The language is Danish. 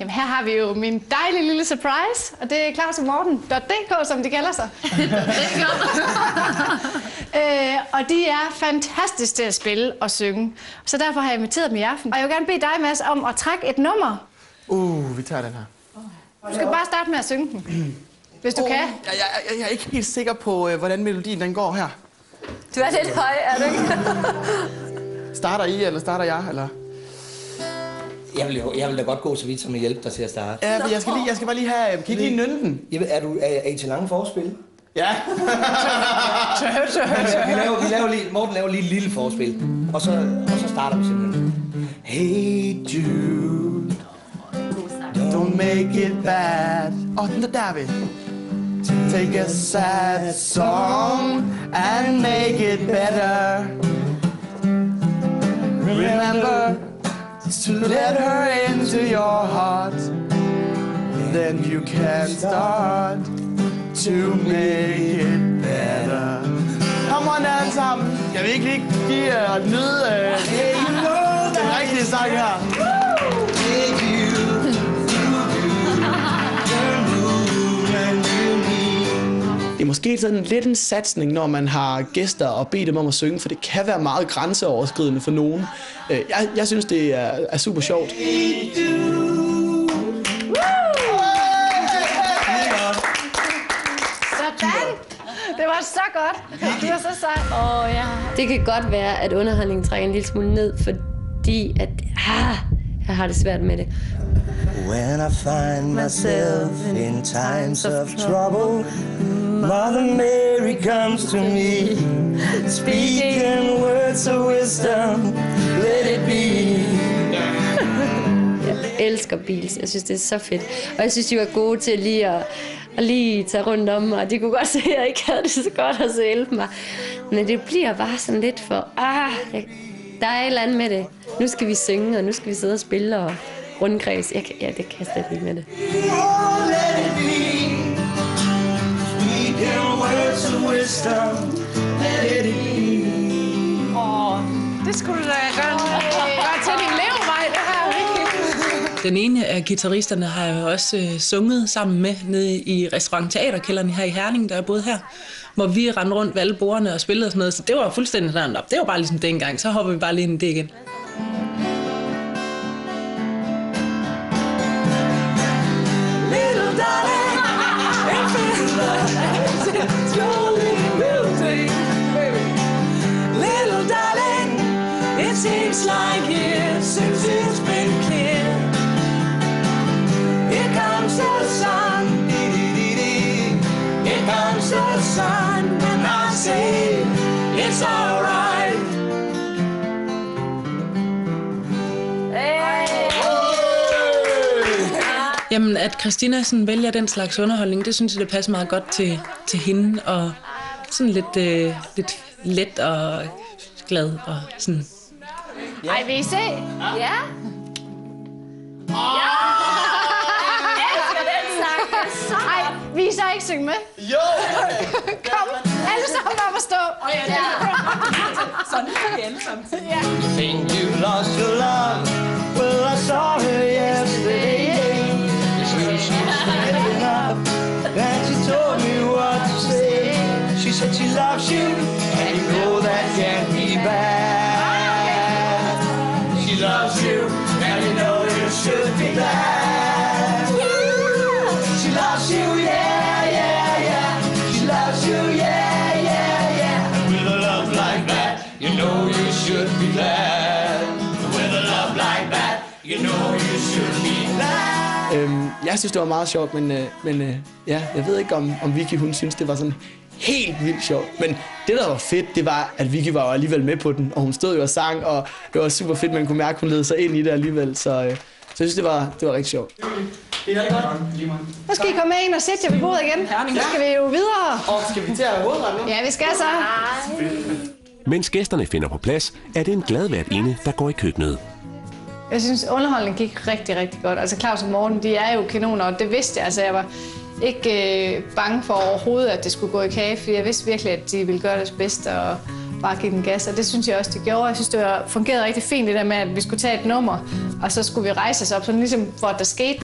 Jamen her har vi jo min dejlige lille surprise, og det er clausandmorten.dk, som de kalder sig. Og de er fantastisk til at spille og synge, så derfor har jeg inviteret dem i aften. Og jeg vil gerne bede dig, Mads, om at trække et nummer. Vi tager den her. Du skal bare starte med at synge den, hvis du kan. Jeg er ikke helt sikker på, hvordan melodien den går her. Du er lidt høj, er du ikke? Starter I, eller starter jeg, eller? Jeg vil da godt gå så vidt som at hjælpe dig til at starte. Ja, jeg skal bare lige have... Kan I lige nynne den? Er I til lange forspil? Ja. Morten laver lige et lille forspil, og så starter vi simpelthen. Hey dude, Don't make it bad. Den der vi. Take a sad song and make it better. Remember to let her into your heart. Then you can start to make it better. Come on, alle sammen. Skal vi ikke lige give og nyde den rigtige sang her? Det er måske sådan lidt en satsning, når man har gæster og beder dem om at synge, for det kan være meget grænseoverskridende for nogen. Jeg synes, det er super sjovt. Sådan! Det var så godt. Det var så sejt. Ja. Det kan godt være, at underholdningen trækker en lille smule ned, fordi at, jeg har det svært med det. When I find myself in times of trouble, Mother Mary comes to me, speaking words of wisdom, let it be. Jeg elsker Beatles. Jeg synes, det er så fedt. Og jeg synes, de var gode til lige at tage rundt om mig. De kunne godt se, at jeg ikke havde det så godt, og så hjælpe mig. Men det bliver bare sådan lidt for, der er et eller andet med det. Nu skal vi synge, og nu skal vi sidde og spille og rundkreds. Det kan jeg slet ikke med det. Det skulle du da gøre til din levevej, det her. Den ene af guitaristerne har jeg også sunget sammen med nede i restaurant Teaterkælderen her i Herning, der er boet her, hvor vi rendte rundt ved alle bordene og spillede og sådan noget. Så det var fuldstændig sådan op. Det var bare ligesom dengang. Så hopper vi bare lige ind i det igen. It seems like years since it's been clear. Here comes the sun. Here comes the sun, and I say it's alright. Jamen, at Christina sådan vælger den slags underholdning, det synes jeg, det passer meget godt til hende, og sådan lidt let og glad og sådan. Ej, vil I se? Ja. Ej, vil I så ikke synge med? Jo! Kom, alle sammen op og stå. Sådan kan vi alle sammen. Ja. Think you lost your love? Well, I saw her yesterday. She was standing up, and she told me what to say. She said she loves you, and you know that can't be bad. She loves you, and you know you should be glad. She loves you, yeah, yeah, yeah. She loves you, yeah, yeah, yeah. And with a love like that, you know you should be glad. With a love like that, you know you should be glad. Jeg synes, det var meget sjovt, men ja, jeg ved ikke, om Vicky, hun synes, det var sådan helt vildt sjovt. Men det, der var fedt, det var, at Vicky var jo alligevel med på den, og hun stod jo og sang, og det var super fedt, man kunne mærke, at hun ledte sig ind i det alligevel. Så jeg synes, det var rigtig sjovt. Nu skal I komme med ind og sætte jer ved bordet igen. Så skal vi jo videre. Og skal vi til at hovedretten nu? Ja, vi skal så. Mens gæsterne finder på plads, er det en glad værtinde, der går i køkkenet. Jeg synes, underholdningen gik rigtig, rigtig godt. Altså, Claus og Morten, de er jo kanoner, og det vidste jeg. Altså, jeg var ikke bange for overhovedet, at det skulle gå i kage, fordi jeg vidste virkelig, at de ville gøre deres bedste og bare give den gas. Og det synes jeg også, de gjorde. Jeg synes, det fungerede rigtig fint, det der med, at vi skulle tage et nummer, og så skulle vi rejse os op, sådan ligesom for at der skete